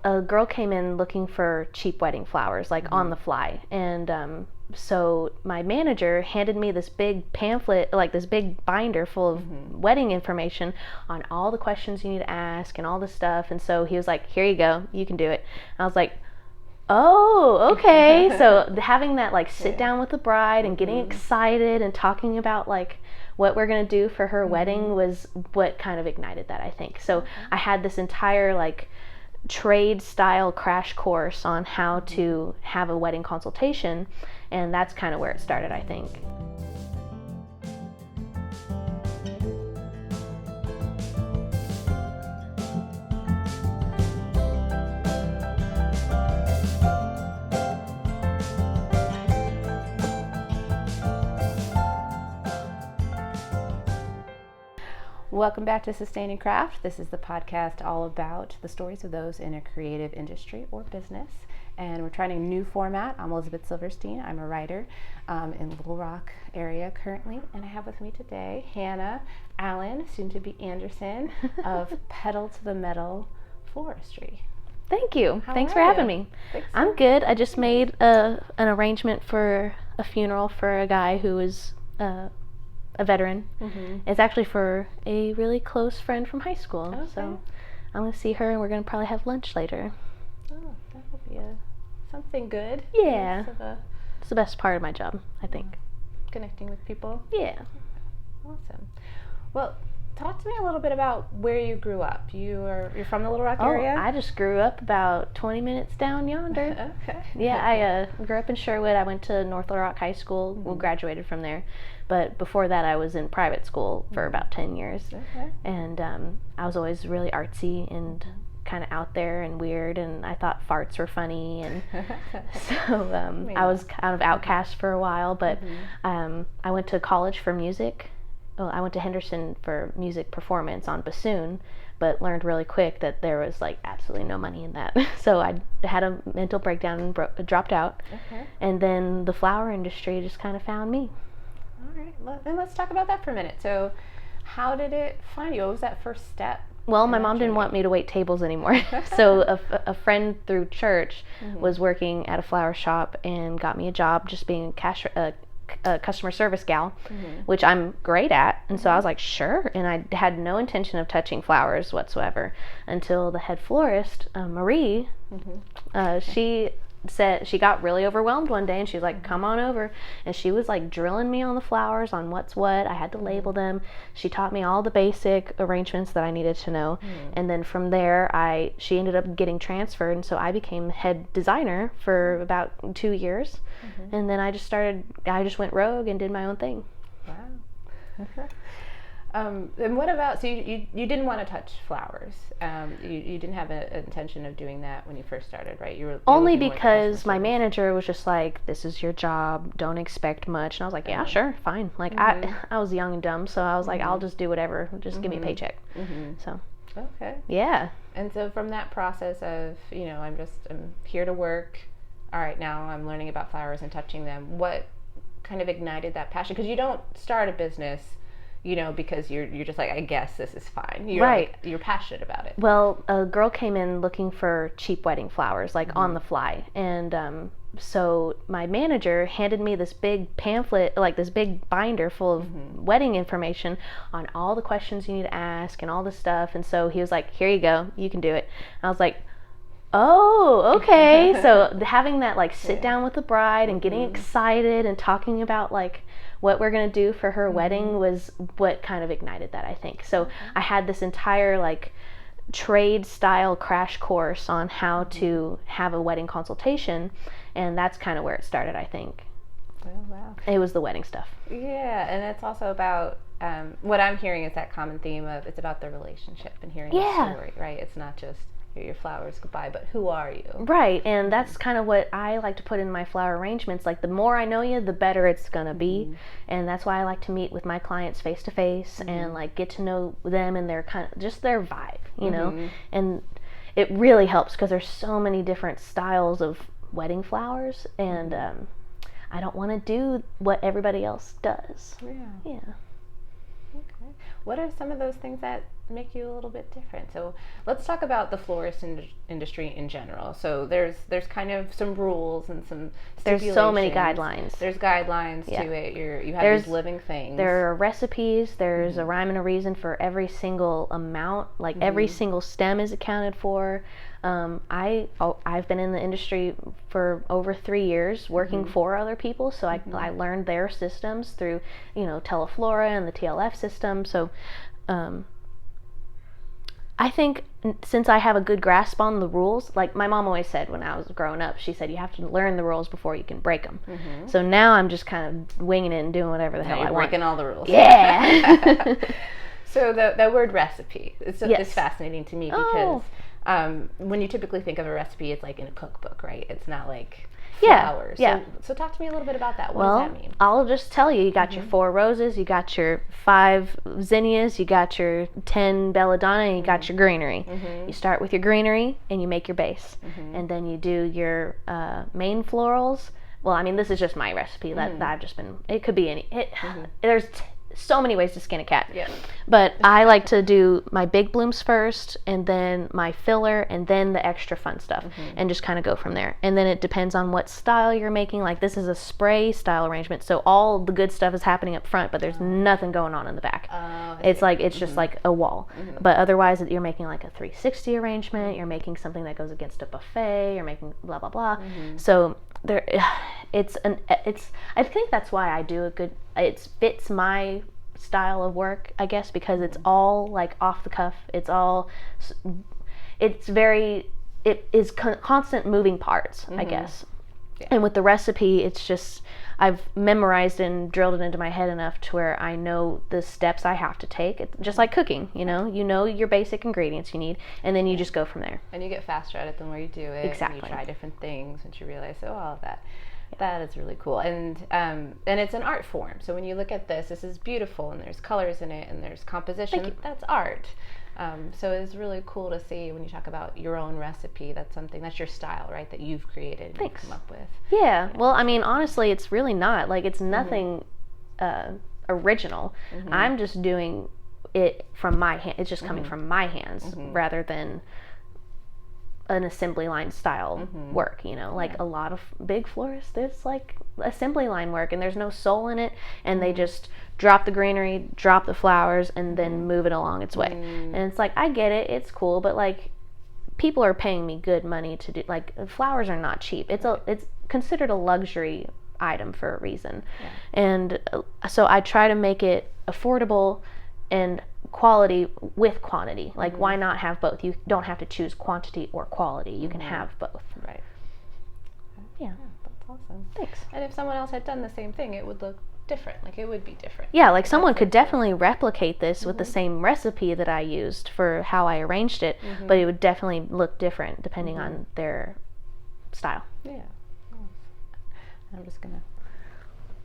A girl came in looking for cheap wedding flowers, like on the fly. And so my manager handed me this big pamphlet, like this big binder full of wedding information on all the questions you need to ask and all this stuff. And so he was like, here you go, you can do it. And I was like, oh, okay. So having that like sit down with the bride and getting excited and talking about like what we're going to do for her wedding was what kind of ignited that, I think. So I had this entire like trade style crash course on how to have a wedding consultation, and that's kind of where it started, I think. Welcome back to Sustaining Craft. This is the podcast all about the stories of those in a creative industry or business. And we're trying a new format. I'm Elizabeth Silverstein. I'm a writer in Little Rock area currently. And I have with me today Hannah Allen, soon to be Anderson, of Petal to the Metal Floristry. Thank you. Thanks for are having you? me. Thanks. I'm good. I just made an arrangement for a funeral for a guy who was a veteran. It's actually for a really close friend from high school. Okay. So I'm going to see her and we're going to probably have lunch later. Oh, that would be something good. Yeah. Sort of It's the best part of my job, I think. connecting with people. Yeah. Awesome. Well, talk to me a little bit about where you grew up. You're from the Little Rock area? I just grew up about 20 minutes down yonder. Okay. Yeah, I grew up in Sherwood. I went to North Little Rock High School. Well, graduated from there. But before that, I was in private school for about 10 years. Okay. And I was always really artsy and kind of out there and weird, and I thought farts were funny. And so I was kind of outcast for a while, but I went to college for music. Well, I went to Henderson for music performance on bassoon, but learned really quick that there was like absolutely no money in that. So I had a mental breakdown and dropped out. Okay. And then the flower industry just kind of found me. All right. Then let's talk about that for a minute. So how did it find you? What was that first step? Well, my mom didn't want me to wait tables anymore. So a friend through church was working at a flower shop and got me a job just being a customer service gal, which I'm great at. And so I was like, sure. And I had no intention of touching flowers whatsoever until the head florist, Marie, she said she got really overwhelmed one day and she was like, come on over. And she was like drilling me on the flowers, on what's what. I had to label them. She taught me all the basic arrangements that I needed to know. And then from there, she ended up getting transferred. And so I became head designer for about 2 years. And then I just went rogue and did my own thing. Wow. Okay. And what about, so you didn't want to touch flowers. You didn't have an intention of doing that when you first started, right? You were only because my manager was just like, this is your job, don't expect much. And I was like, yeah, sure, fine. Like I was young and dumb, so I was like, I'll just do whatever, just give me a paycheck. So okay. Yeah. And so from that process of, I'm here to work, all right, now I'm learning about flowers and touching them, what kind of ignited that passion? Because you don't start a business because you're just like, I guess this is fine. Right. You're passionate about it. Well, a girl came in looking for cheap wedding flowers, like on the fly. And so my manager handed me this big pamphlet, like this big binder full of wedding information on all the questions you need to ask and all this stuff. And so he was like, here you go, you can do it. And I was like, oh, okay. So having that like sit down with the bride and getting excited and talking about like what we're going to do for her wedding was what kind of ignited that, I think. So I had this entire like trade style crash course on how to have a wedding consultation, and that's kind of where it started, I think. Oh, wow. It was the wedding stuff. Yeah, and it's also about what I'm hearing is that common theme of it's about the relationship and hearing the story, right? It's not just here are your flowers, goodbye, but who are you? Right, and that's kind of what I like to put in my flower arrangements. Like the more I know you, the better it's gonna be, and that's why I like to meet with my clients face to face and like get to know them and their kind of just their vibe, you know. And it really helps because there's so many different styles of wedding flowers, and I don't want to do what everybody else does. Yeah. Yeah. Okay. What are some of those things that make you a little bit different? So let's talk about the florist industry in general. So there's kind of some rules and some There's so many guidelines. There's guidelines to it. You have these living things. There are recipes. There's a rhyme and a reason for every single amount. Like every single stem is accounted for. I've been in the industry for over 3 years working for other people, so I learned their systems through, Teleflora and the TLF system. So I think since I have a good grasp on the rules, like my mom always said when I was growing up, she said you have to learn the rules before you can break them. So now I'm just kind of winging it and doing whatever the hell I want. Breaking all the rules. Yeah. So the word recipe, it's fascinating to me because when you typically think of a recipe, it's like in a cookbook, right? It's not like flowers. Yeah. So talk to me a little bit about that. What does that mean? I'll just tell you. You got your 4 roses, you got your 5 zinnias, you got your 10 belladonna, and you got your greenery. You start with your greenery and you make your base. And then you do your main florals. Well, I mean, this is just my recipe that I've just been, it could be any, there's so many ways to skin a cat. Yeah. But I like to do my big blooms first, and then my filler, and then the extra fun stuff, and just kind of go from there. And then it depends on what style you're making. Like this is a spray style arrangement, so all the good stuff is happening up front, but there's nothing going on in the back. It's just like a wall. But otherwise, you're making like a 360 arrangement. You're making something that goes against a buffet. You're making blah blah blah. So there, I think that's why I do it fits my style of work, I guess, because it's all like off the cuff. It is constant moving parts, I guess. Yeah. And with the recipe, it's just, I've memorized and drilled it into my head enough to where I know the steps I have to take. It's just like cooking, you know your basic ingredients you need, and then you just go from there. And you get faster at it the more you do it. Exactly. And you try different things once you realize, all of that. That is really cool, and it's an art form. So when you look at this is beautiful, and there's colors in it, and there's composition. That's art. So it's really cool to see when you talk about your own recipe. That's your style, right? That you've created and come up with. Yeah. Well, I mean, honestly, it's really not like it's nothing original. I'm just doing it from my hand. It's just coming from my hands rather than an assembly line style work, like a lot of big florists, there's like assembly line work and there's no soul in it, and they just drop the greenery, drop the flowers, and then move it along its way. And it's like, I get it, it's cool, but like people are paying me good money to do, like flowers are not cheap. It's considered a luxury item for a reason. And so I try to make it affordable and quality with quantity. Like why not have both? You don't have to choose quantity or quality. You can have both. Right. Yeah. That's awesome. Thanks. And if someone else had done the same thing, it would look different. Like it would be different. Yeah, like someone could definitely replicate this with the same recipe that I used for how I arranged it, but it would definitely look different depending on their style. Yeah. I'm just gonna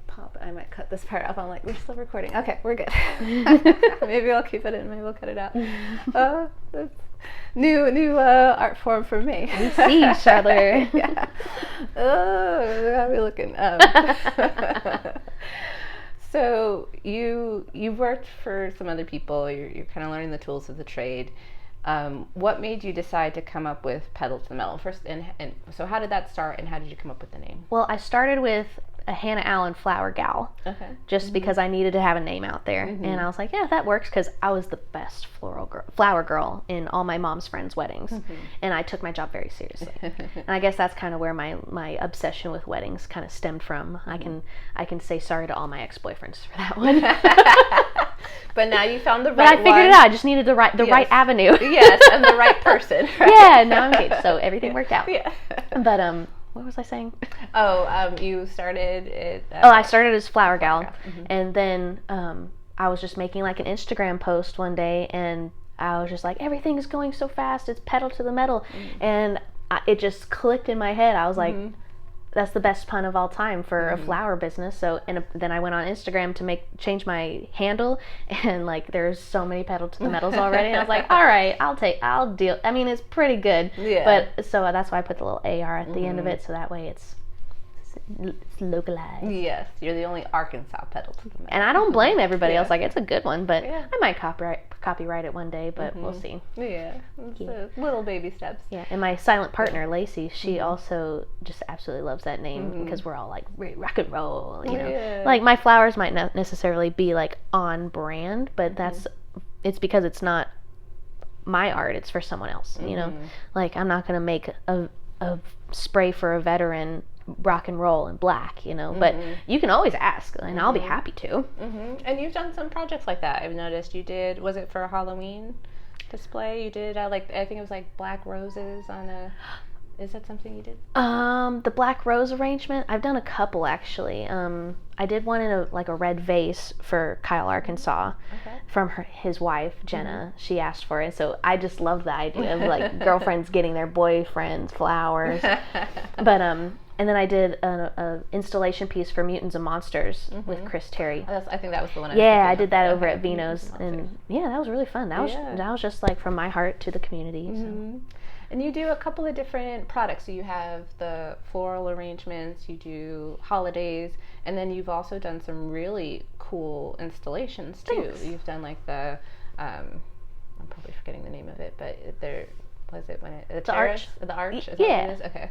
pop. I might cut this part off. I'm like, we're still recording. Okay, we're good. Maybe I'll keep it in. Maybe we'll cut it out. That's new art form for me. We see each other. Yeah. Oh, how are we looking? So you've worked for some other people. You're kind of learning the tools of the trade. What made you decide to come up with Petal to the Metal first? And so how did that start, and how did you come up with the name? Well, I started with a Hannah Allen flower gal, just because I needed to have a name out there, and I was like, yeah, that works, because I was the best flower girl in all my mom's friends' weddings, and I took my job very seriously. And I guess that's kind of where my obsession with weddings kind of stemmed from. I can say sorry to all my ex-boyfriends for that one. But now you found the right one. But I figured it out. I just needed the right avenue. Yes, and the right person. Right? Yeah, now I'm engaged, so everything worked out. Yeah. But what was I saying? You started it. I started as flower gal, and then I was just making like an Instagram post one day, and I was just like, everything's going so fast. It's Petal to the Metal, and it just clicked in my head. I was like, that's the best pun of all time for a flower business. So, then I went on Instagram to change my handle, and like there's so many Petal to the Metals already. And I was like, all right, I'll deal. I mean, it's pretty good. Yeah. But so that's why I put the little AR at the end of it, so that way it's it's localized. Yes, you're the only Arkansas Petal to the And I don't blame everybody else. Like, it's a good one, but Yeah. I might copyright it one day, but we'll see. Yeah, it's little baby steps. Yeah, and my silent partner, Lacey, she also just absolutely loves that name because we're all like rock and roll, you know. Yeah. Like, my flowers might not necessarily be like on brand, but it's because it's not my art, it's for someone else, you know. Like, I'm not going to make a spray for a veteran rock and roll in black, you know, but you can always ask, and I'll be happy to. And you've done some projects like that. I've noticed you did, was it for a Halloween display? You did, I think it was like black roses on a, is that something you did? The black rose arrangement, I've done a couple actually. I did one in a red vase for Kyle, Arkansas, from his wife, Jenna. She asked for it, so I just loved the idea of like girlfriends getting their boyfriends flowers. But and then I did a installation piece for Mutants and Monsters with Chris Terry. I think that was the one. I did that over at Vino's, and that was really fun. That was just like from my heart to the community. So. And you do a couple of different products. So you have the floral arrangements, you do holidays, and then you've also done some really cool installations too. Thanks. You've done like the, I'm probably forgetting the name of it, but there was it when it the arch. The arch. Is that Yeah. what it is? Okay.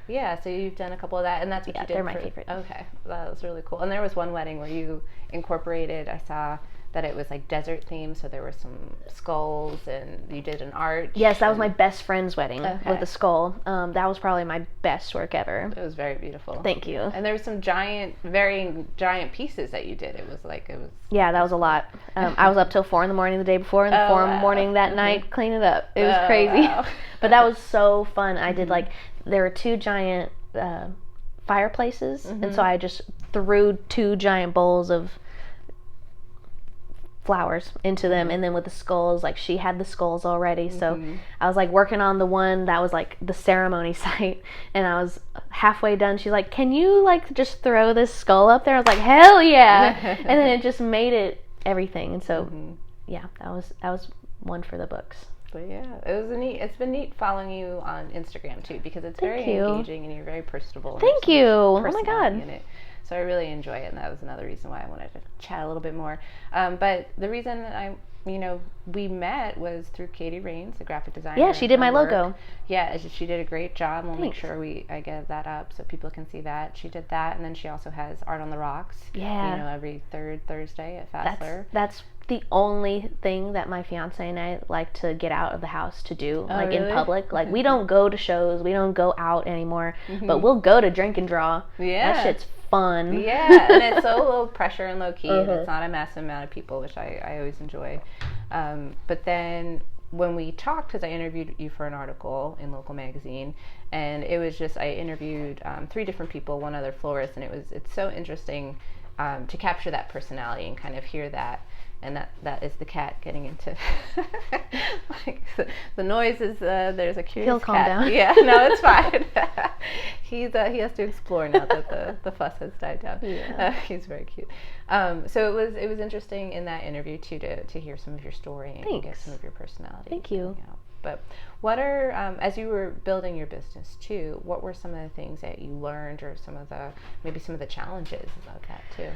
Yeah. So you've done a couple of that, and that's what you did. They're my favorite. Okay, that was really cool. And there was one wedding where you incorporated. I saw that it was like desert themed, so there were some skulls, and you did an arch. Yes, that was my best friend's wedding with the skull. That was probably my best work ever. It was very beautiful. Thank you. And there were some varying giant pieces that you did. It was. Yeah, that was a lot. I was up till 4 a.m. the day before, and 4 a.m. that night cleaning it up. It was crazy. Wow. But that was so fun. I did there were 2 giant fireplaces, and so I just threw 2 giant bowls of flowers into them, and then with the skulls, like she had the skulls already, so I was like working on the one that was like the ceremony site, and I was halfway done. She's like, "Can you like just throw this skull up there?" I was like, "Hell yeah!" And then it just made it everything, and so yeah, that was one for the books. But yeah, it's been neat following you on Instagram too, because it's very engaging and you're very personable. Thank you. Oh my God. In it. So I really enjoy it, and that was another reason why I wanted to chat a little bit more. But the reason we met was through Katie Rains, the graphic designer. Yeah, she did my logo. Yeah, she did a great job. We'll make sure I get that up so people can see that. She did that, and then she also has Art on the Rocks. Yeah. Every third Thursday at Fassler. That's the only thing that my fiance and I like to get out of the house to do, really? In public. Like, we don't go to shows, we don't go out anymore, but we'll go to drink and draw. Yeah. That shit's fun. Yeah, and it's so low pressure and low key, and it's not a massive amount of people, which I always enjoy. But then when we talked, because I interviewed you for an article in local magazine, and it was just, I interviewed 3 different people, 1 other florist, and it's so interesting to capture that personality and kind of hear that. And that is the cat getting into like the noise is there's a curious He'll cat. calm down. Yeah, no, it's fine. He has to explore now that the fuss has died down. Yeah. He's very cute. So it was interesting in that interview too to hear some of your story and get some of your personality. Thank you. But what are as you were building your business too, what were some of the things that you learned, or some of the challenges about that too?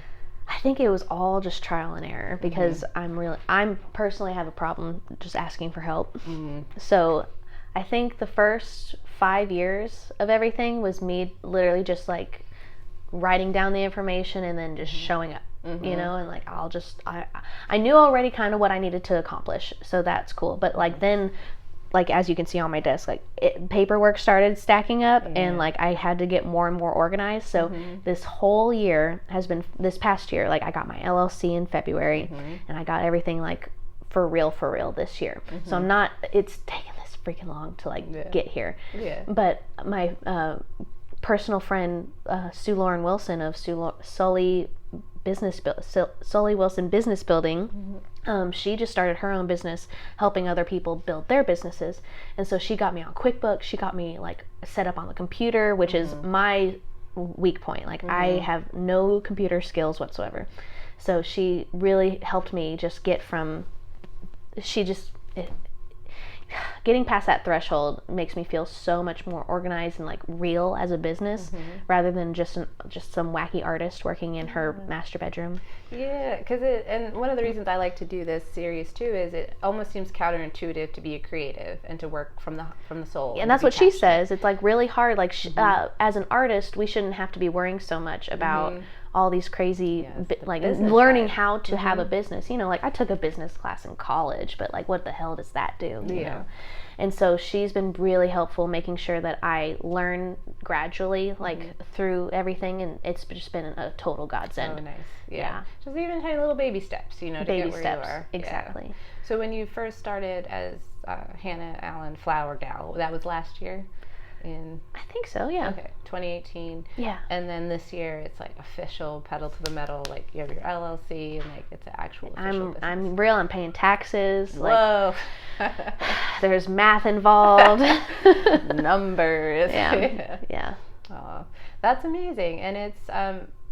I think it was all just trial and error, because I'm personally have a problem just asking for help. So I think the first 5 years of everything was me literally just like writing down the information and then just showing up, you know, and like I knew already kind of what I needed to accomplish, so that's cool. But like then, like as you can see on my desk, like paperwork started stacking up, and like I had to get more and more organized. So this whole year has been, this past year, like I got my LLC in February, and I got everything like for real this year. So it's taken this freaking long to like get here. Yeah. But my personal friend Sue Lauren Wilson of Sully Wilson Business Building, she just started her own business helping other people build their businesses, and so she got me on QuickBooks. She got me like set up on the computer, which is my weak point. Like I have no computer skills whatsoever, so she really helped me just get from getting past that threshold makes me feel so much more organized and like real as a business, rather than just some wacky artist working in her master bedroom. Yeah, because and one of the reasons I like to do this series too is it almost seems counterintuitive to be a creative and to work from the soul. And that's what she says. It's like really hard. Like as an artist, we shouldn't have to be worrying so much about all these crazy, like learning how to have a business. You know, like I took a business class in college, but like what the hell does that do? You know? And so she's been really helpful making sure that I learn gradually, like through everything, and it's just been a total godsend. Oh, nice. Yeah. Just even tiny little baby steps, you know, to baby get where steps. You are. Exactly. Yeah. So when you first started as Hannah Allen Flower Gal, that was last year? I think so, yeah. Okay, 2018. Yeah. And then this year it's like official Petal to the Metal, like you have your LLC and like it's an actual official business. I'm real, I'm paying taxes. Whoa. There's math involved. Numbers. Yeah. Yeah. Oh, that's amazing. And it's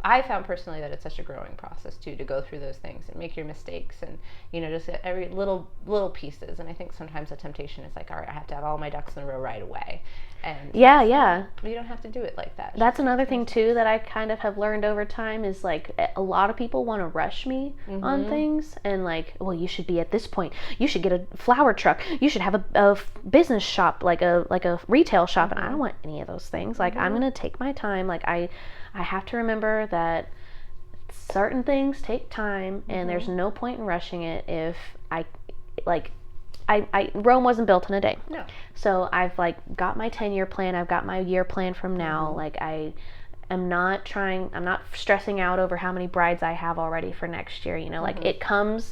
I found personally that it's such a growing process too, to go through those things and make your mistakes and, you know, just every little pieces. And I think sometimes the temptation is like, all right, I have to have all my ducks in a row right away. And yeah. You don't have to do it like that. That's another thing too that I kind of have learned over time is like a lot of people want to rush me on things and like, well, you should be at this point. You should get a flower truck. You should have a business shop, like a retail shop. And I don't want any of those things. Like I'm going to take my time. Like I have to remember that certain things take time and there's no point in rushing it if Rome wasn't built in a day. No. So I've like got my 10-year plan. I've got my year plan from now. Like I'm not stressing out over how many brides I have already for next year. You know, like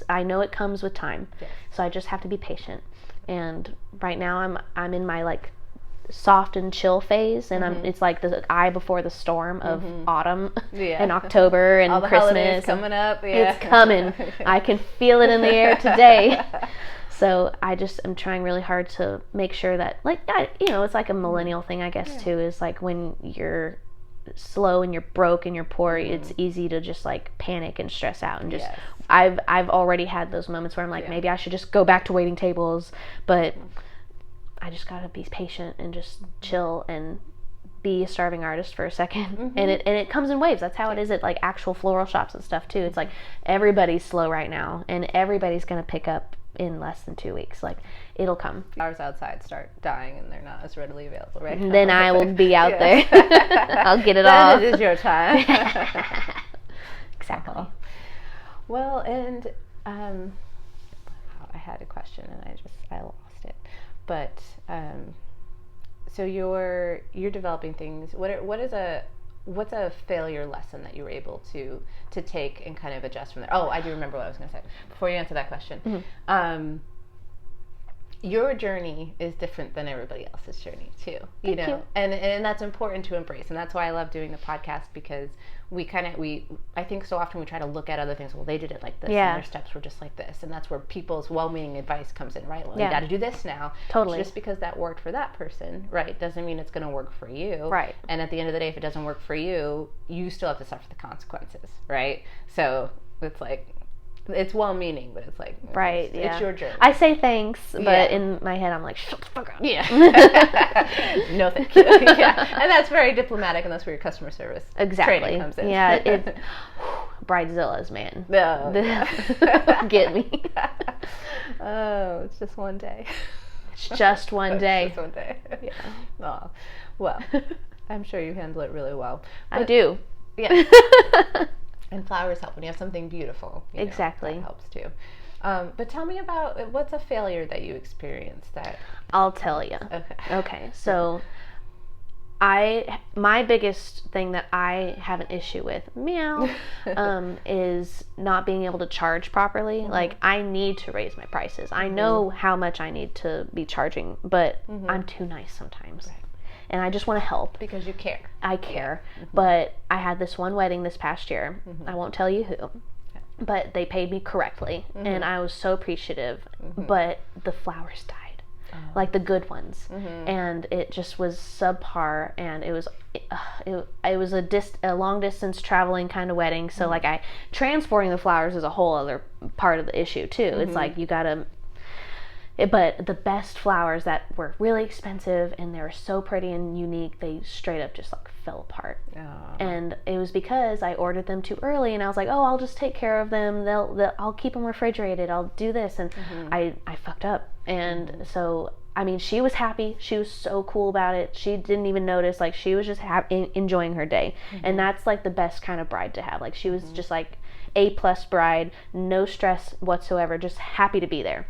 I know it comes with time. Yes. So I just have to be patient. And right now I'm in my like soft and chill phase, and it's like the eye before the storm of autumn and October and all the Christmas holidays coming up. Yeah. It's coming. I can feel it in the air today. So I'm trying really hard to make sure that, like, it's like a millennial thing, I guess, too, is like when you're slow and you're broke and you're poor, it's easy to just like panic and stress out and just, I've already had those moments where I'm like, maybe I should just go back to waiting tables, but I just gotta be patient and just chill and be a starving artist for a second. And it comes in waves. That's how it is at like actual floral shops and stuff too. It's like everybody's slow right now and everybody's gonna pick up in less than 2 weeks. Like it'll come. Flowers outside start dying and they're not as readily available right now. Then I will be out there. I'll get it all. Then it is your time. Exactly. Well, and I had a question and I lost it. But so you're developing things. What's a failure lesson that you were able to take and kind of adjust from there? Oh, I do remember what I was going to say before you answer that question. Your journey is different than everybody else's journey too. Thank you. And that's important to embrace, and that's why I love doing the podcast, because I think so often we try to look at other things. Well, they did it like this, and their steps were just like this, and that's where people's well-meaning advice comes in, right? Well, you got to do this now. Totally. Just because that worked for that person, right, doesn't mean it's going to work for you. Right. And at the end of the day, if it doesn't work for you, you still have to suffer the consequences, right? So it's like, it's well-meaning, but it's like, it's your journey. I say thanks, but in my head I'm like, shut the fuck up. Yeah. No, thank you. Yeah. And that's very diplomatic, and that's where your customer service training comes in. Yeah. Bridezilla's, man. No. Get me. Oh, it's just one day. It's just one day. It's just one day. Yeah. Oh, well, I'm sure you handle it really well. I do. Yeah. And flowers help when you have something beautiful. Exactly. That helps too. But tell me about, what's a failure that you experienced that... I'll tell you. Okay. So my biggest thing that I have an issue with, is not being able to charge properly. Like, I need to raise my prices. I know how much I need to be charging, but I'm too nice sometimes. Right. And I just want to help. Because you care. I care. But I had this one wedding this past year. I won't tell you who. But they paid me correctly. And I was so appreciative. But the flowers died. Like the good ones. And it just was subpar. And it was a long distance traveling kind of wedding. So like transporting the flowers is a whole other part of the issue too. It's like you gotta... But the best flowers that were really expensive and they were so pretty and unique, they straight up just like fell apart. And it was because I ordered them too early, and I was like, oh, I'll just take care of them. I'll keep them refrigerated. I'll do this, and I fucked up. And so, I mean, she was happy. She was so cool about it. She didn't even notice. Like, she was just enjoying her day. And that's like the best kind of bride to have. Like, she was just like A+ bride, no stress whatsoever, just happy to be there.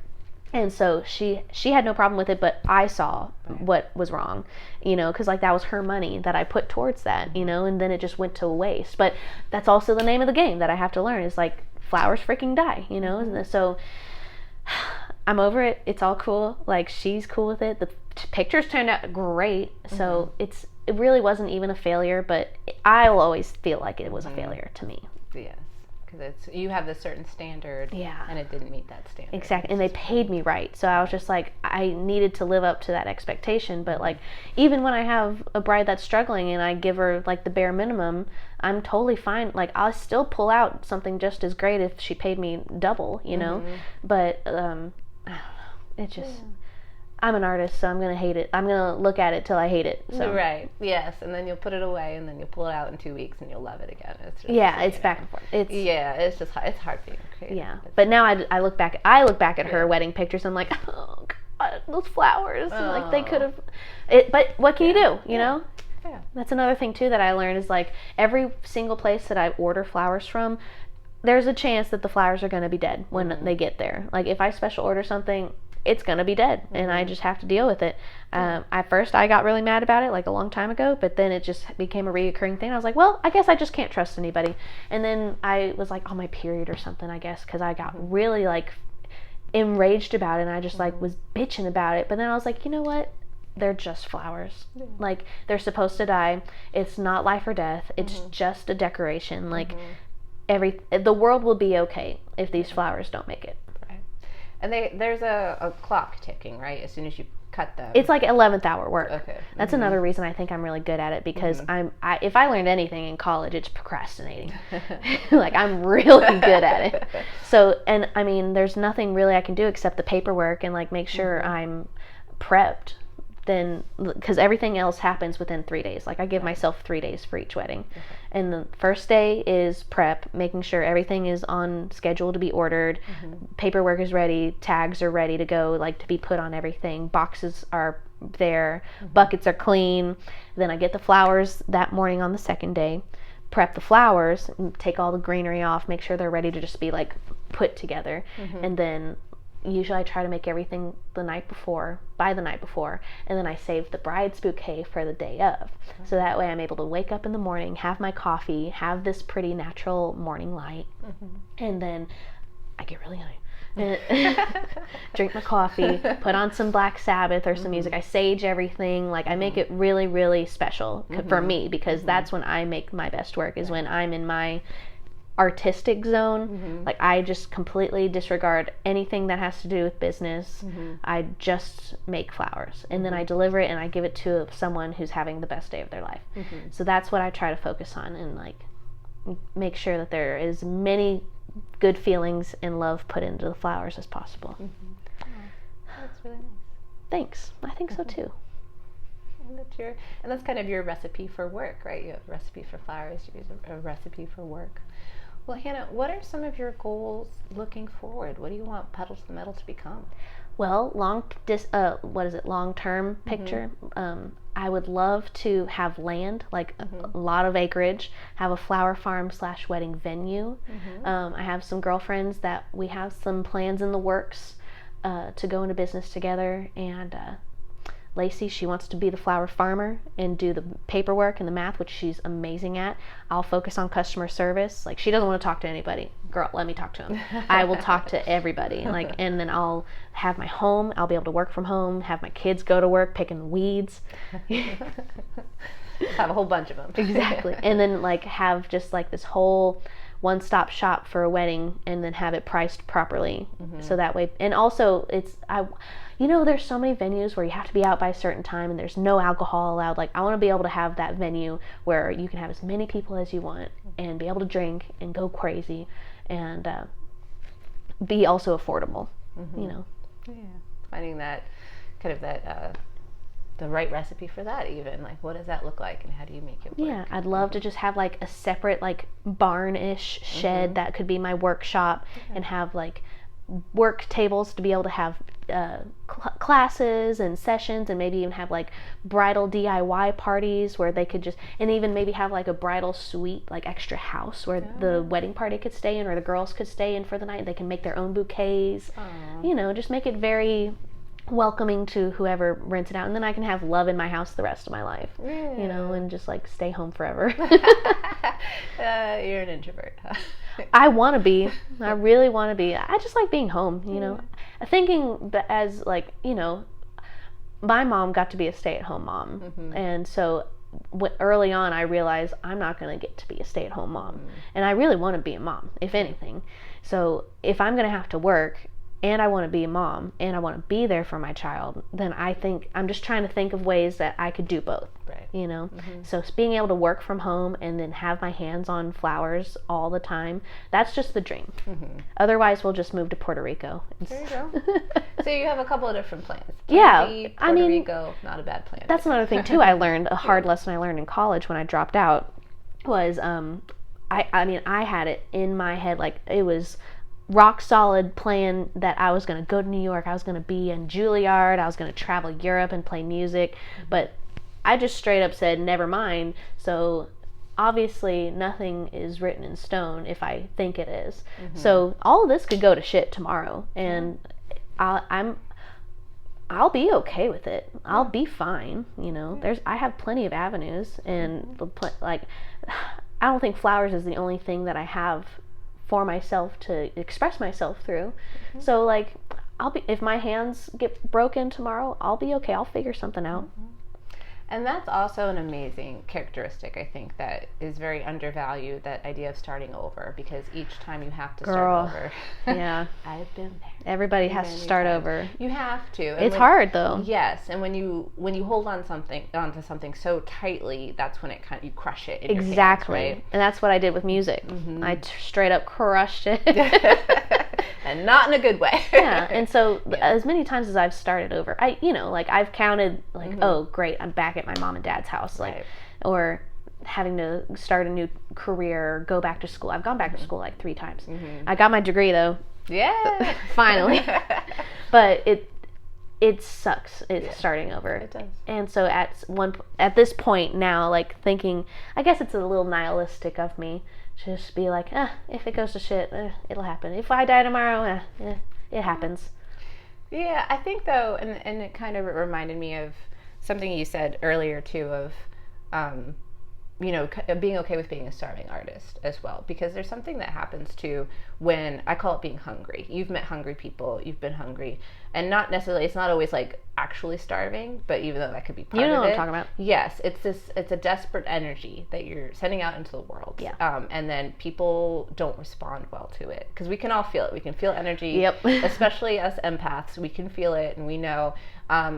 And so she had no problem with it, but I saw what was wrong, because like that was her money that I put towards that, and then it just went to waste. But that's also the name of the game that I have to learn, is like flowers freaking die, So I'm over it. It's all cool. Like, she's cool with it. The pictures turned out great. So it really wasn't even a failure, but I'll always feel like it was a failure to me. Yes. Because you have this certain standard, and it didn't meet that standard. Exactly, and they paid me right, so I was just like, I needed to live up to that expectation. But like, even when I have a bride that's struggling and I give her like the bare minimum, I'm totally fine. Like, I'll still pull out something just as great if she paid me double, But I don't know, it just. I'm an artist, so I'm going to hate it. I'm going to look at it till I hate it. So. Right, yes, and then you'll put it away, and then you'll pull it out in 2 weeks, and you'll love it again. It's just, it's back and forth. It's hard being creative. Yeah, but now I look back at her wedding pictures, and I'm like, oh, God, those flowers. And like, they could have... But what can you do, you know? Yeah. That's another thing, too, that I learned is, like, every single place that I order flowers from, there's a chance that the flowers are going to be dead when they get there. Like, if I special order something, it's going to be dead, and I just have to deal with it. At first, I got really mad about it, like a long time ago, but then it just became a reoccurring thing. I was like, well, I guess I just can't trust anybody. And then I was like on my period or something, I guess, because I got really like enraged about it, and I just like was bitching about it. But then I was like, you know what? They're just flowers. Like, they're supposed to die. It's not life or death. It's just a decoration. Like, the world will be okay if these flowers don't make it. And there's a clock ticking, right? As soon as you cut them. It's like 11th hour work. Okay. That's another reason I think I'm really good at it, because if I learned anything in college, it's procrastinating. Like, I'm really good at it. So, and I mean, there's nothing really I can do except the paperwork and like make sure I'm prepped. Then, because everything else happens within 3 days. Like, I give myself 3 days for each wedding. And the first day is prep, making sure everything is on schedule to be ordered, paperwork is ready, tags are ready to go, like to be put on everything, boxes are there, buckets are clean. Then I get the flowers that morning on the second day, prep the flowers, take all the greenery off, make sure they're ready to just be like put together. And then usually I try to make everything by the night before, and then I save the bride's bouquet for the day of. So that way I'm able to wake up in the morning, have my coffee, have this pretty natural morning light, and then I get really high. Drink my coffee, put on some Black Sabbath or some music. I sage everything. Like, I make it really, really special for me, because that's when I make my best work, is when I'm in my artistic zone. Like, I just completely disregard anything that has to do with business. I just make flowers, and then I deliver it and I give it to someone who's having the best day of their life. So that's what I try to focus on, and like make sure that there is many good feelings and love put into the flowers as possible. Oh, that's really nice. Thanks. I think so too. And that's kind of your recipe for work, right? You have a recipe for flowers, you use a recipe for work. Well, Hannah, what are some of your goals looking forward? What do you want Petal to the Metal to become? Well, long-term picture. I would love to have land, like a lot of acreage, have a flower farm / wedding venue. I have some girlfriends that we have some plans in the works to go into business together, and Lacey, she wants to be the flower farmer and do the paperwork and the math, which she's amazing at. I'll focus on customer service. Like, she doesn't want to talk to anybody. Girl, let me talk to him. I will talk to everybody. Like, and then I'll have my home. I'll be able to work from home, have my kids go to work picking weeds. Have a whole bunch of them. Exactly. And then like have just like this whole one-stop shop for a wedding, and then have it priced properly. So that way, and also there's so many venues where you have to be out by a certain time and there's no alcohol allowed. Like, I want to be able to have that venue where you can have as many people as you want and be able to drink and go crazy, and be also affordable. Yeah. finding that kind of that the right recipe for that, even like what does that look like and how do you make it work? Yeah, I'd love to just have like a separate like barn-ish shed that could be my workshop and have like work tables to be able to have classes and sessions, and maybe even have like bridal DIY parties where they could just, and even maybe have like a bridal suite, like extra house where the wedding party could stay in or the girls could stay in for the night. They can make their own bouquets. You know, just make it very welcoming to whoever rents it out, and then I can have love in my house the rest of my life. You know, and just like stay home forever. You're an introvert, huh? I want to be. I really want to be. I just like being home, you know. Thinking as like, you know, my mom got to be a stay-at-home mom. And so early on I realized I'm not going to get to be a stay-at-home mom. And I really want to be a mom, if anything. So if I'm going to have to work and I want to be a mom and I want to be there for my child, then I think I'm just trying to think of ways that I could do both. You know, so being able to work from home and then have my hands on flowers all the time, that's just the dream. Otherwise, we'll just move to Puerto Rico. There you go. So you have a couple of different plans. Puerto Rico, not a bad plan. That's another thing too. I learned a hard lesson I learned in college when I dropped out was I had it in my head, like it was rock solid plan that I was going to go to New York. I was going to be in Juilliard. I was going to travel Europe and play music, but I just straight up said, never mind. So obviously nothing is written in stone if I think it is. So all of this could go to shit tomorrow, and I'll be okay with it. I'll be fine. You know, I have plenty of avenues, and like, I don't think flowers is the only thing that I have for myself to express myself through. So like, if my hands get broken tomorrow, I'll be okay. I'll figure something out. And that's also an amazing characteristic, I think, that is very undervalued, that idea of starting over, because each time you have to start over. Yeah. I've been there. Everybody has to start over. You have to. And it's hard though. Yes, and when you hold onto something so tightly, that's when you crush it in your hands, right? And that's what I did with music. I straight up crushed it. And not in a good way. Yeah, and so as many times as I've started over, I've counted like, oh great, I'm back at my mom and dad's house, like, or having to start a new career or go back to school. I've gone back to school like 3 times. I got my degree though. Yeah. Finally. But it sucks. It's starting over. It does. And so at this point now, like thinking, I guess it's a little nihilistic of me to just be like, if it goes to shit, it'll happen. If I die tomorrow, it happens. Yeah, I think though, and it kind of reminded me of something you said earlier too, of being okay with being a starving artist as well, because there's something that happens too when, I call it being hungry. You've met hungry people, you've been hungry, and not necessarily, it's not always like actually starving, but even though that could be part of it. You know what I'm talking about. Yes, it's a desperate energy that you're sending out into the world. Yeah. And then people don't respond well to it, because we can all feel it. We can feel energy. Yep. Especially us empaths, we can feel it, and we know.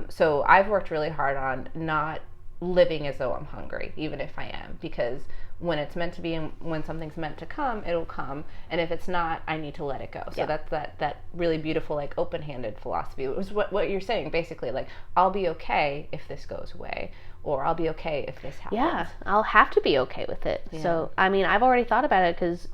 So I've worked really hard on not living as though I'm hungry, even if I am, because when it's meant to be and when something's meant to come, it'll come, and if it's not, I need to let it go. So that's that really beautiful, like, open-handed philosophy. It was what you're saying, basically, like, I'll be okay if this goes away, or I'll be okay if this happens. Yeah, I'll have to be okay with it. Yeah. So, I mean, I've already thought about it, because,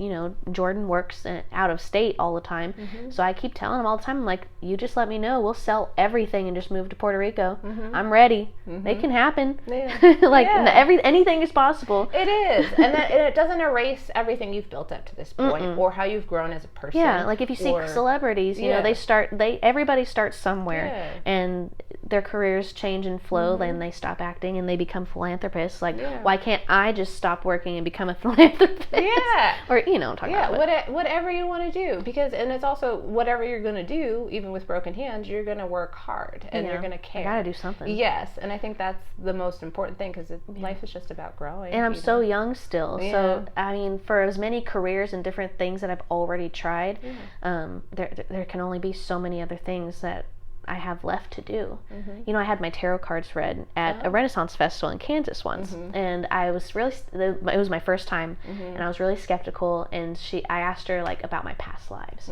Jordan works out of state all the time. So I keep telling him all the time, I'm like, you just let me know. We'll sell everything and just move to Puerto Rico. I'm ready. It can happen. Yeah. Anything is possible. It is. And it doesn't erase everything you've built up to this point, or how you've grown as a person. Yeah, like if you see celebrities, everybody starts somewhere, and their careers change and flow, and they stop acting and they become philanthropists. Like, why can't I just stop working and become a philanthropist? Yeah. Or, talking about whatever you want to do. Because, and it's also whatever you're going to do, even with broken hands, you're going to work hard and you're going to care. I got to do something. Yes. And I think that's the most important thing, because life is just about growing. And I'm so young still. Yeah. So, I mean, for as many careers and different things that I've already tried, there can only be so many other things that I have left to do. I had my tarot cards read at a Renaissance festival in Kansas once, and I was it was my first time, and I was really skeptical, and I asked her, like, about my past lives,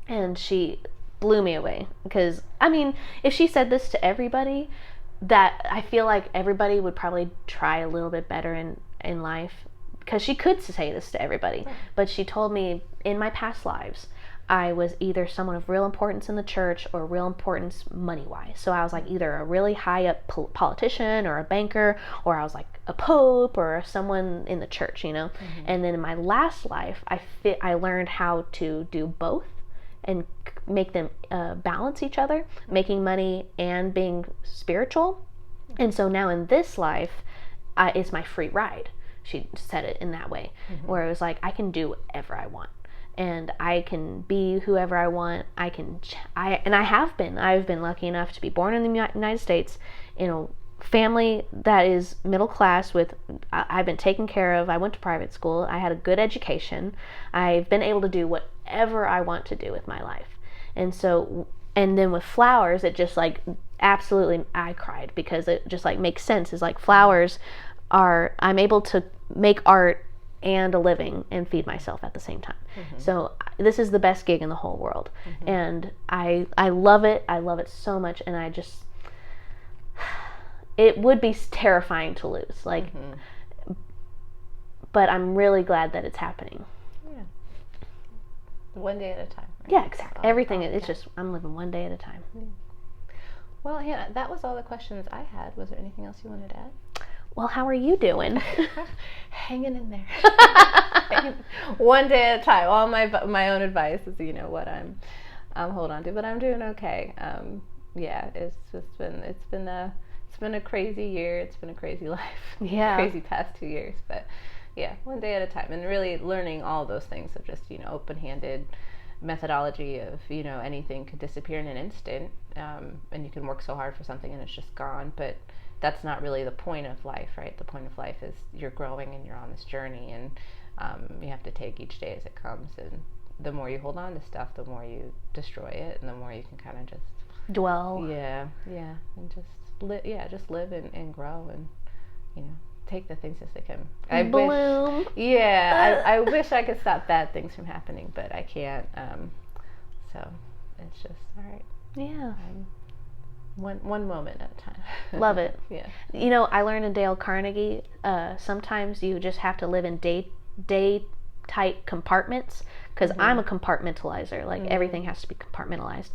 and she blew me away. Because, I mean, if she said this to everybody, that I feel like everybody would probably try a little bit better in life. Because she could say this to everybody. But she told me, in my past lives, I was either someone of real importance in the church or real importance money-wise. So I was like either a really high-up politician or a banker, or I was like a pope or someone in the church, you know. And then in my last life, I learned how to do both and make them balance each other, making money and being spiritual. And so now in this life, it's my free ride. She said it in that way, where it was like, I can do whatever I want. And I can be whoever I want. I've been lucky enough to be born in the United States in a family that is middle class I've been taken care of. I went to private school. I had a good education. I've been able to do whatever I want to do with my life. And then with flowers, it just like absolutely, I cried because it just like makes sense. It's like flowers I'm able to make art and a living and feed myself at the same time. So this is the best gig in the whole world. And I love it. I love it so much. And it would be terrifying to lose. Like, but I'm really glad that it's happening. Yeah. One day at a time. Right? Yeah, exactly. Everything, it's just, I'm living one day at a time. Well, Hannah, that was all the questions I had. Was there anything else you wanted to add? Well, how are you doing? Hanging in there. One day at a time. All my own advice is, what I'm holding on to, but I'm doing okay. It's been a crazy year. It's been a crazy life. Yeah. Crazy past 2 years, but yeah, one day at a time, and really learning all those things of just open-handed methodology of anything could disappear in an instant, and you can work so hard for something and it's just gone, but that's not really the point of life, right? The point of life is you're growing and you're on this journey, and you have to take each day as it comes. And the more you hold on to stuff, the more you destroy it, and the more you can kind of just dwell. Yeah, and just live and grow, and take the things as they come. Bloom. I wish I could stop bad things from happening, but I can't. So it's just all right. Yeah. One moment at a time. Love it. Yeah. I learned in Dale Carnegie, sometimes you just have to live in day tight compartments, because I'm a compartmentalizer. Like everything has to be compartmentalized.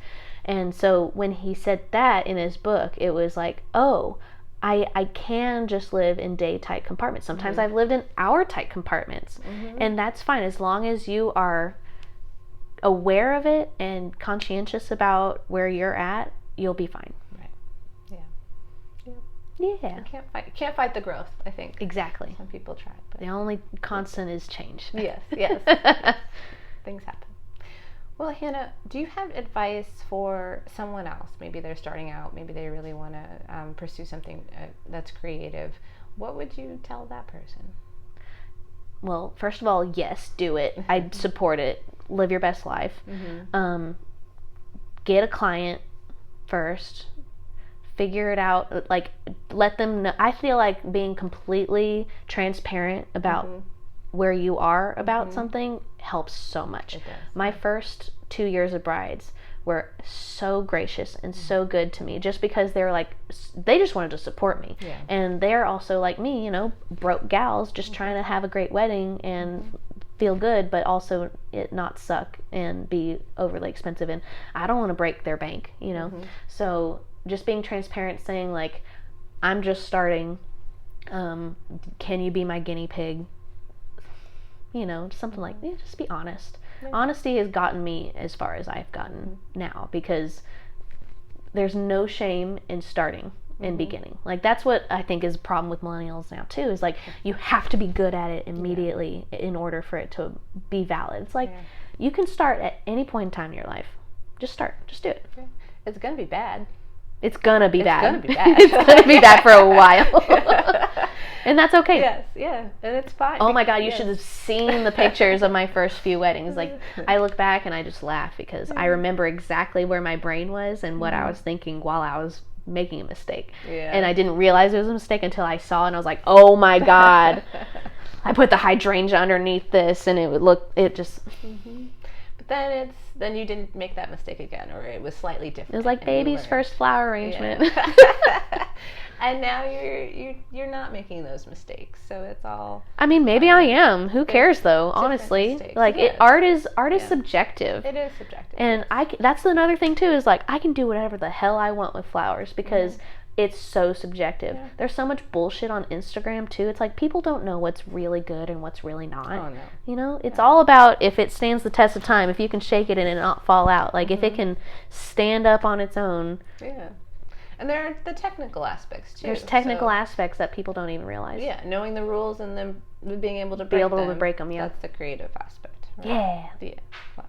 And so when he said that in his book, it was like, oh, I can just live in day tight compartments. Sometimes I've lived in hour tight compartments, and that's fine as long as you are aware of it and conscientious about where you're at. You'll be fine. Yeah. You can't fight the growth, I think. Exactly. Some people try, but the only constant is change. Yes. Things happen. Well, Hannah, do you have advice for someone else? Maybe they're starting out, maybe they really want to pursue something that's creative. What would you tell that person? Well, first of all, yes, do it. I'd support it. Live your best life. Get a client first. Figure it out, like let them know. I feel like being completely transparent about where you are about something helps so much. It does. My first 2 years of brides were so gracious and so good to me, just because they just wanted to support me. Yeah. And they're also like me, broke gals just trying to have a great wedding and feel good, but also it not suck and be overly expensive, and I don't want to break their bank, So just being transparent, saying like, I'm just starting, can you be my guinea pig? Something like that. Just be honest. Yeah. Honesty has gotten me as far as I've gotten now, because there's no shame in starting and beginning. Like, that's what I think is a problem with millennials now too, is like, you have to be good at it immediately in order for it to be valid. It's like, you can start at any point in time in your life. Just start. Just do it. Yeah. It's going to be bad. It's gonna be bad. It's gonna be bad for a while. And that's okay. Yes, yeah, and it's fine. Oh my God, you should have seen the pictures of my first few weddings. Like, I look back and I just laugh, because I remember exactly where my brain was and what I was thinking while I was making a mistake. Yeah. And I didn't realize it was a mistake until I saw it, and I was like, oh my God. I put the hydrangea underneath this, and it just... But then you didn't make that mistake again, or it was slightly different. It was like baby's first flower arrangement. Yeah. And now you're not making those mistakes, so it's all. I mean, maybe I am. Who cares, though? Honestly, mistakes. like art is subjective. It is subjective. And that's another thing too. Is like I can do whatever the hell I want with flowers because it's so subjective. Yeah. There's so much bullshit on Instagram too. It's like people don't know what's really good and what's really not. Oh no. You know, it's all about if it stands the test of time. If you can shake it and it not fall out. Like if it can stand up on its own. Yeah. And there are the technical aspects too. There's technical aspects that people don't even realize. Yeah, knowing the rules and then being able to break them. Yeah, that's the creative aspect. Right? Yeah. Wow.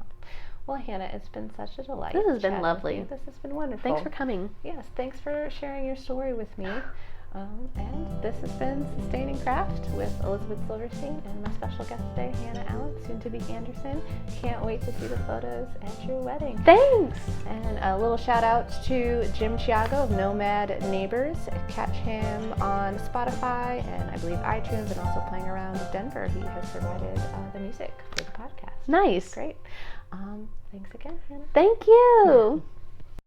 Well, Hannah, it's been such a delight. This has been lovely. This has been wonderful. Thanks for coming. Yes, thanks for sharing your story with me. And this has been Sustaining Craft with Elizabeth Silverstein and my special guest today, Hannah Allen, soon to be Anderson. Can't wait to see the photos at your wedding. Thanks! And a little shout out to Jim Chiago of Nomad Neighbors. Catch him on Spotify and I believe iTunes, and also playing around Denver. He has provided the music for the podcast. Nice. Great. Thanks again, Hannah. Thank you.